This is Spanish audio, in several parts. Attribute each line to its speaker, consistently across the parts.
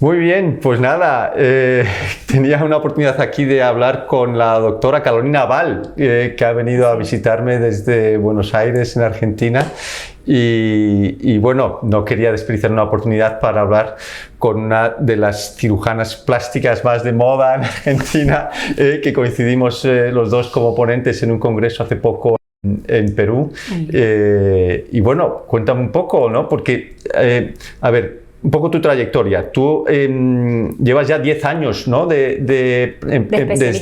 Speaker 1: Muy bien, pues nada, tenía una oportunidad aquí de hablar con la doctora Carolina Val, que ha venido a visitarme desde Buenos Aires, en Argentina, y bueno, no quería desperdiciar una oportunidad para hablar con una de las cirujanas plásticas más de moda en Argentina, que coincidimos los dos como ponentes en un congreso hace poco en Perú. Y bueno, cuéntame un poco, ¿no? Porque, a ver, un poco tu trayectoria. Tú llevas ya 10 años, ¿no? de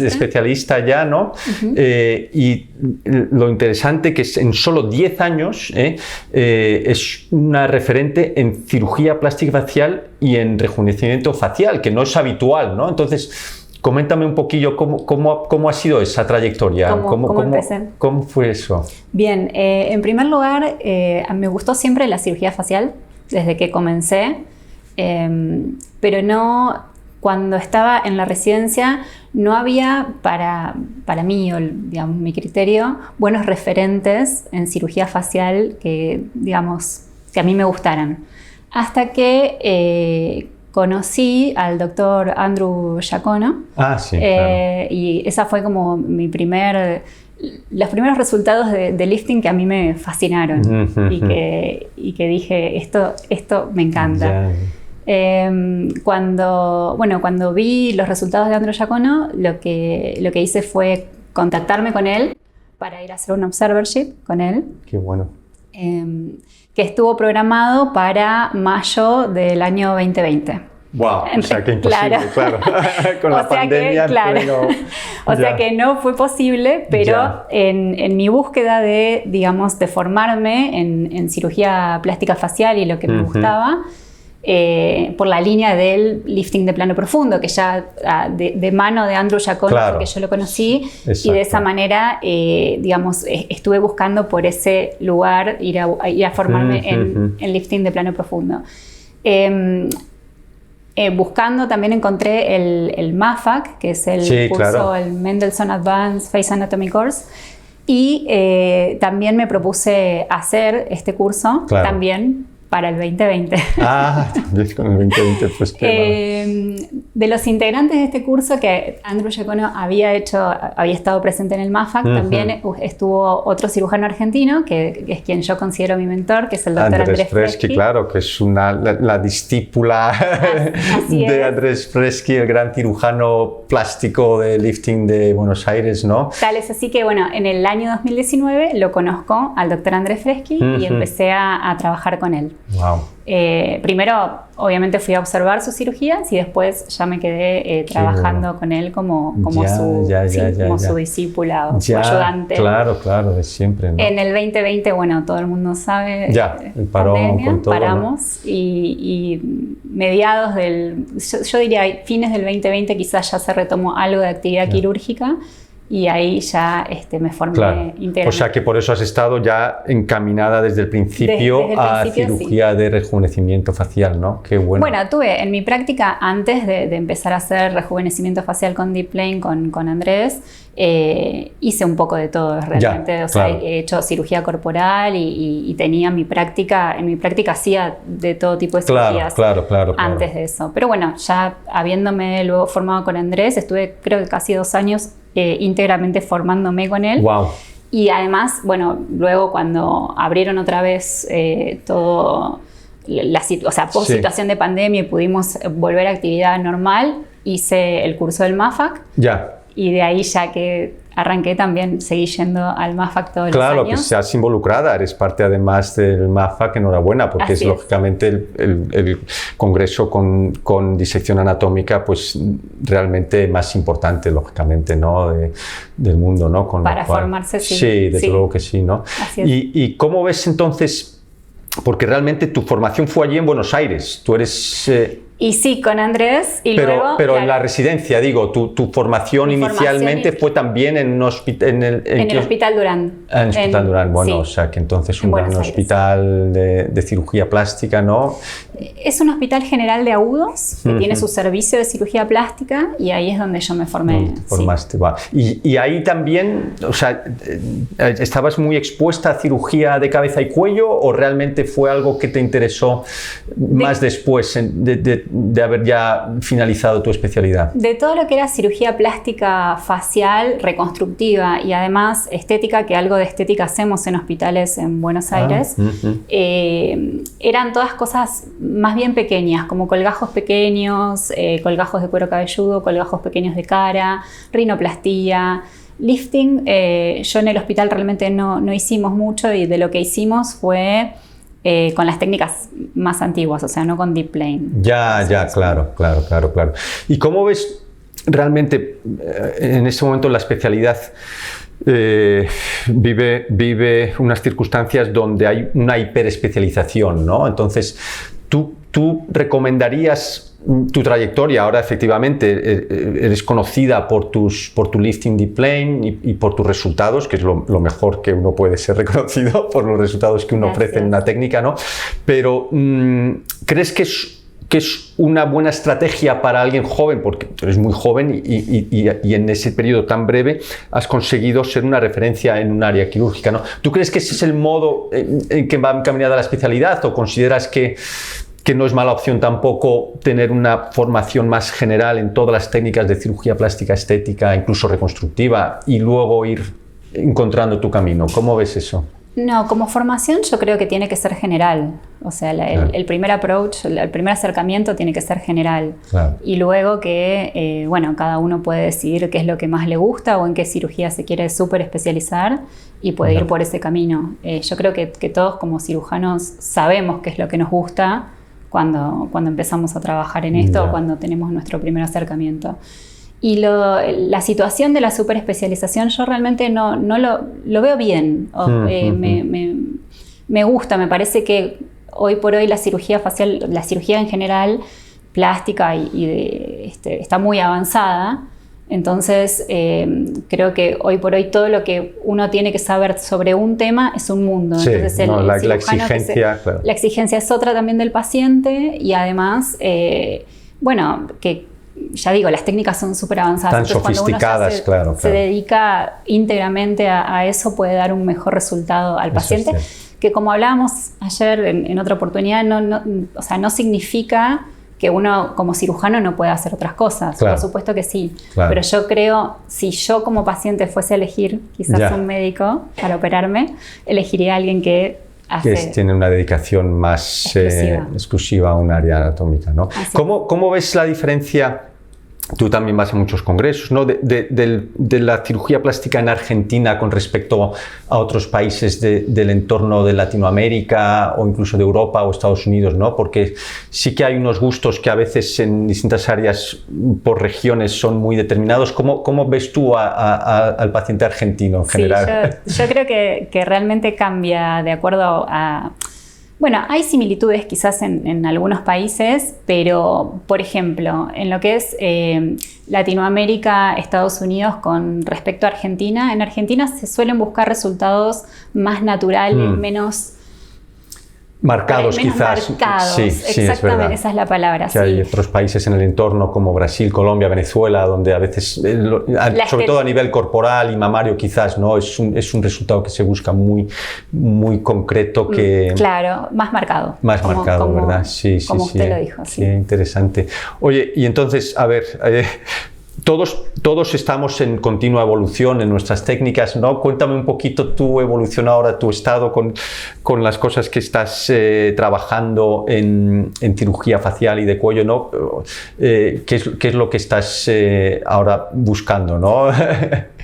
Speaker 1: especialista ya, ¿no? Y lo interesante que es en solo 10 años es una referente en cirugía plástica facial y en rejuvenecimiento facial, que no es habitual, ¿no? Entonces, coméntame un poquillo cómo ha sido esa trayectoria. ¿Cómo fue eso?
Speaker 2: Bien, en primer lugar, me gustó siempre la cirugía facial desde que comencé, pero no, cuando estaba en la residencia no había para mí, o digamos, mi criterio, buenos referentes en cirugía facial que, digamos, que a mí me gustaran. Hasta que conocí al doctor Andrew Giacono.
Speaker 1: Sí, claro.
Speaker 2: Y esa fue como los primeros resultados de lifting que a mí me fascinaron y que dije, esto me encanta. Cuando vi los resultados de Andrew Giacono, lo que hice fue contactarme con él para ir a hacer un observership con él.
Speaker 1: Qué bueno.
Speaker 2: Que estuvo programado para mayo del año 2020.
Speaker 1: Wow, o sea que imposible, claro. Con la pandemia.
Speaker 2: O sea que no fue posible, pero en mi búsqueda de formarme en cirugía plástica facial y lo que me gustaba, por la línea del lifting de plano profundo, que ya de mano de Andrew Giacono, porque yo lo conocí. Exacto. Y de esa manera, estuve buscando por ese lugar ir a formarme en lifting de plano profundo. Buscando también encontré el MAFAC, que es el curso, el Mendelssohn Advanced Face Anatomy Course, y también me propuse hacer este curso también para el 2020.
Speaker 1: También con el 2020, pues
Speaker 2: de los integrantes de este curso, que Andrew Giacono había estado presente en el MAFAC, también estuvo otro cirujano argentino, que es quien yo considero mi mentor, que es el doctor Andrés Freschi.
Speaker 1: Claro, que es la discípula de Andrés Freschi, el gran cirujano plástico de lifting de Buenos Aires, ¿no?
Speaker 2: Tal es así que, bueno, en el año 2019 lo conozco al doctor Andrés Freschi y empecé a trabajar con él.
Speaker 1: Wow.
Speaker 2: Primero, obviamente, fui a observar sus cirugías y después ya me quedé trabajando con él como su discípula o su ayudante.
Speaker 1: Claro, de siempre, ¿no?
Speaker 2: En el 2020, bueno, todo el mundo sabe,
Speaker 1: el parón con todo,
Speaker 2: paramos, ¿no? y mediados yo diría fines del 2020 quizás ya se retomó algo de actividad quirúrgica. Y ahí ya me formé íntegramente.
Speaker 1: O sea que por eso has estado ya encaminada desde el principio a cirugía de rejuvenecimiento facial, ¿no? Qué bueno.
Speaker 2: Bueno, tuve en mi práctica, antes de empezar a hacer rejuvenecimiento facial con Deep Plane, con Andrés, hice un poco de todo realmente. He hecho cirugía corporal y tenía en mi práctica hacía de todo tipo de cirugías antes de eso. Pero bueno, ya habiéndome luego formado con Andrés, estuve creo que casi 2 años íntegramente formándome con él.
Speaker 1: Wow.
Speaker 2: Y además, bueno, luego cuando abrieron otra vez todo, post situación de pandemia y pudimos volver a actividad normal, hice el curso del MAFAC. Y de ahí ya que arranqué también, seguí yendo al MAFAC todos los años.
Speaker 1: Claro, que seas involucrada, eres parte además del MAFAC, enhorabuena, porque es lógicamente el congreso con disección anatómica, pues realmente más importante, lógicamente, ¿no? del mundo, ¿no?
Speaker 2: Para formarse, sí.
Speaker 1: Sí, desde luego que sí, ¿no?
Speaker 2: Así es.
Speaker 1: ¿Y cómo ves entonces? Porque realmente tu formación fue allí en Buenos Aires, tú eres...
Speaker 2: Y sí, con Andrés y luego...
Speaker 1: Pero en la residencia, digo, tu formación inicialmente fue también en un hospital... En el
Speaker 2: Hospital Durán.
Speaker 1: En el Hospital Durán, bueno, o sea que entonces un gran hospital de cirugía plástica, ¿no?
Speaker 2: Es un hospital general de agudos que tiene su servicio de cirugía plástica y ahí es donde yo me formé.
Speaker 1: Formaste, va. Y ahí también, o sea, ¿estabas muy expuesta a cirugía de cabeza y cuello o realmente fue algo que te interesó más después de de haber ya finalizado tu especialidad?
Speaker 2: De todo lo que era cirugía plástica facial, reconstructiva y además estética, que algo de estética hacemos en hospitales en Buenos Aires, eran todas cosas más bien pequeñas, como colgajos pequeños, colgajos de cuero cabelludo, colgajos pequeños de cara, rinoplastía. Lifting, yo en el hospital realmente no hicimos mucho, y de lo que hicimos fue con las técnicas más antiguas, o sea, no con deep plane.
Speaker 1: Claro. ¿Y cómo ves realmente en este momento la especialidad? Vive unas circunstancias donde hay una hiperespecialización, ¿no? Entonces, ¿tú recomendarías tu trayectoria? Ahora efectivamente eres conocida por tu lifting deep plane y por tus resultados, que es lo mejor que uno puede ser reconocido por los resultados que uno ofrece en una técnica, ¿no? Pero ¿crees que es una buena estrategia para alguien joven? Porque tú eres muy joven y en ese periodo tan breve has conseguido ser una referencia en un área quirúrgica, ¿no? ¿Tú crees que ese es el modo en que va encaminada la especialidad, o consideras que no es mala opción tampoco tener una formación más general en todas las técnicas de cirugía plástica, estética, incluso reconstructiva, y luego ir encontrando tu camino? ¿Cómo ves eso?
Speaker 2: No, como formación yo creo que tiene que ser general. O sea, el primer approach, el primer acercamiento tiene que ser general. Claro. Y luego que, cada uno puede decidir qué es lo que más le gusta o en qué cirugía se quiere súper especializar y puede ir por ese camino. Yo creo que todos como cirujanos sabemos qué es lo que nos gusta cuando empezamos a trabajar en esto o cuando tenemos nuestro primer acercamiento. Y la situación de la superespecialización yo realmente no lo veo bien. Me gusta, me parece que hoy por hoy la cirugía facial, la cirugía en general, plástica está muy avanzada. Entonces creo que hoy por hoy todo lo que uno tiene que saber sobre un tema es un mundo.
Speaker 1: Sí,
Speaker 2: entonces
Speaker 1: la exigencia, claro.
Speaker 2: La exigencia es otra también del paciente, y además que ya digo, las técnicas son súper avanzadas.
Speaker 1: Tan
Speaker 2: entonces,
Speaker 1: sofisticadas,
Speaker 2: cuando uno se dedica íntegramente a eso, puede dar un mejor resultado al paciente, que como hablábamos ayer en otra oportunidad, no significa que uno como cirujano no pueda hacer otras cosas. Claro. Por supuesto que sí. Claro. Pero yo creo, si yo como paciente fuese a elegir quizás un médico para operarme, elegiría a alguien que
Speaker 1: tiene una dedicación más exclusiva a un área anatómica, ¿no? ¿Cómo ves la diferencia? Tú también vas a muchos congresos, ¿no? de la cirugía plástica en Argentina con respecto a otros países del entorno de Latinoamérica o incluso de Europa o Estados Unidos, ¿no? Porque sí que hay unos gustos que a veces en distintas áreas por regiones son muy determinados. ¿Cómo ves tú al paciente argentino en general?
Speaker 2: Yo creo que realmente cambia de acuerdo a... Bueno, hay similitudes quizás en algunos países, pero, por ejemplo, en lo que es Latinoamérica, Estados Unidos con respecto a Argentina, en Argentina se suelen buscar resultados más naturales, menos...
Speaker 1: Marcados, quizás.
Speaker 2: Marcados, sí, exactamente, esa es la palabra.
Speaker 1: Que hay otros países en el entorno como Brasil, Colombia, Venezuela, donde a veces, sobre todo a nivel corporal y mamario, quizás, ¿no? Es un resultado que se busca muy, muy concreto.
Speaker 2: Claro, más marcado.
Speaker 1: Más marcado, ¿verdad? Sí.
Speaker 2: Como usted lo dijo.
Speaker 1: Qué interesante. Oye, y entonces, a ver... Todos estamos en continua evolución en nuestras técnicas, ¿no? Cuéntame un poquito tu evolución ahora, tu estado con las cosas que estás trabajando en cirugía facial y de cuello, ¿no? ¿Qué es lo que estás ahora buscando, ¿no?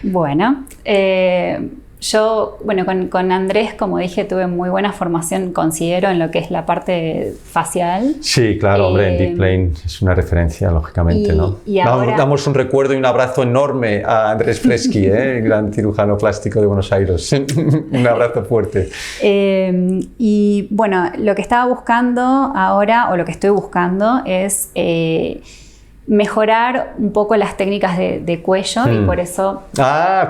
Speaker 2: Bueno, yo, con Andrés, como dije, tuve muy buena formación, considero, en lo que es la parte facial.
Speaker 1: Sí, claro, hombre, en Deep Plane es una referencia, lógicamente, ¿no?
Speaker 2: Y ahora...
Speaker 1: Damos un recuerdo y un abrazo enorme a Andrés Freschi, el gran cirujano plástico de Buenos Aires. Un abrazo fuerte.
Speaker 2: Y bueno, lo que estaba buscando ahora, o lo que estoy buscando, es... mejorar un poco las técnicas de cuello y por eso...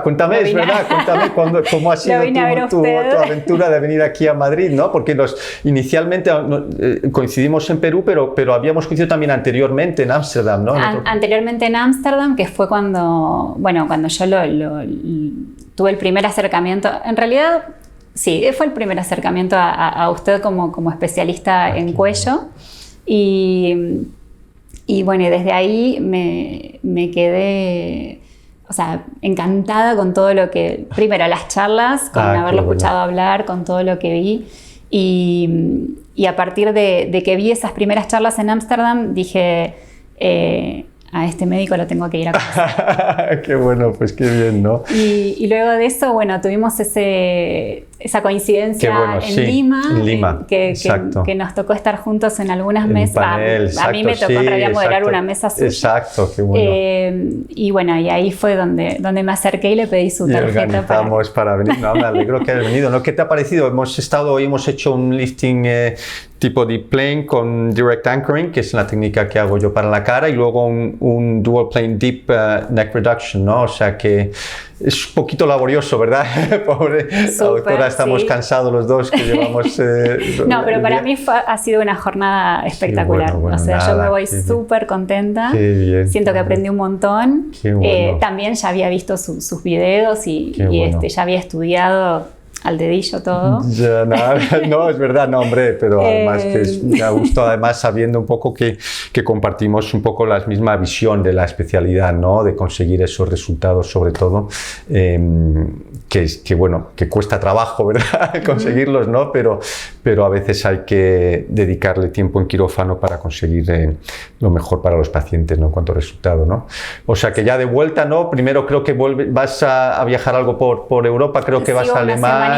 Speaker 1: Cuéntame, es verdad, cuéntame cómo ha sido tu aventura de venir aquí a Madrid, ¿no? Porque inicialmente coincidimos en Perú, pero habíamos coincidido también anteriormente en Ámsterdam, ¿no?
Speaker 2: Anteriormente en Ámsterdam, que fue cuando yo tuve el primer acercamiento, en realidad... Sí, fue el primer acercamiento a usted como especialista en cuello. Y bueno, y desde ahí me quedé, o sea, encantada con todo lo que, primero las charlas, con haberlo escuchado hablar, con todo lo que vi. Y a partir de que vi esas primeras charlas en Ámsterdam, dije, a este médico lo tengo que ir a conocer.
Speaker 1: Qué bueno, pues qué bien, ¿no?
Speaker 2: Y luego de eso, bueno, tuvimos esa coincidencia en Lima, que nos tocó estar juntos en algunas mesas. A mí me tocó en realidad moderar una mesa suya.
Speaker 1: Exacto, qué bueno.
Speaker 2: Y bueno, y ahí fue donde me acerqué y le pedí su tarjeta.
Speaker 1: Y organizamos para venir. No, me alegro que hayas venido, ¿no? ¿Qué te ha parecido? Hemos hecho un lifting tipo deep plane con direct anchoring, que es la técnica que hago yo para la cara, y luego un dual plane deep neck reduction, ¿no? O sea que es un poquito laborioso, ¿verdad? Pobre la doctora, estamos cansados los dos que llevamos...
Speaker 2: no, pero para mí ha sido una jornada espectacular. Bueno, o sea, yo me voy súper contenta.
Speaker 1: Qué bien,
Speaker 2: siento que aprendí un montón.
Speaker 1: Qué bueno.
Speaker 2: También ya había visto sus videos y ya había estudiado al dedillo todo.
Speaker 1: Ya, no, es verdad, no, hombre, pero además que me ha gustado, además sabiendo un poco que compartimos un poco la misma visión de la especialidad, ¿no? De conseguir esos resultados, sobre todo, que cuesta trabajo, ¿verdad? Conseguirlos, ¿no? Pero a veces hay que dedicarle tiempo en quirófano para conseguir lo mejor para los pacientes, ¿no? En cuanto a resultado, ¿no? O sea que ya de vuelta, ¿no? Primero creo que vas a viajar algo por Europa, creo que vas a Alemania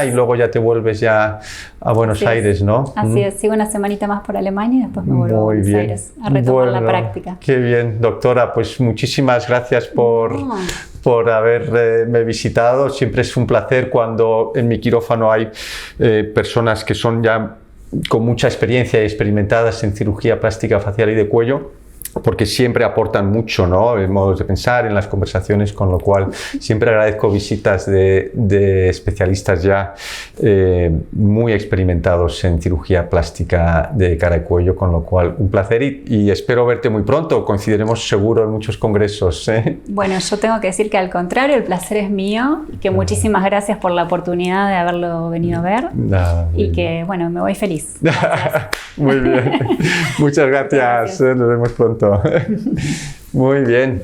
Speaker 1: y luego ya te vuelves ya a Buenos Aires, ¿no?
Speaker 2: Así es, sigo una semanita más por Alemania y después me vuelvo a Buenos Aires a retomar la práctica.
Speaker 1: Qué bien, doctora, pues muchísimas gracias por haberme visitado. Siempre es un placer cuando en mi quirófano hay personas que son ya con mucha experiencia y experimentadas en cirugía plástica facial y de cuello, porque siempre aportan mucho, ¿no? En modos de pensar, en las conversaciones, con lo cual siempre agradezco visitas de especialistas ya muy experimentados en cirugía plástica de cara y cuello, con lo cual un placer y espero verte muy pronto. Coincidiremos seguro en muchos congresos, ¿eh?
Speaker 2: Bueno, yo tengo que decir que al contrario, el placer es mío y que muchísimas gracias por la oportunidad de haberlo venido a ver y que, bueno, me voy feliz. Gracias.
Speaker 1: Muy bien. Muchas gracias. Nos vemos pronto. Muy bien.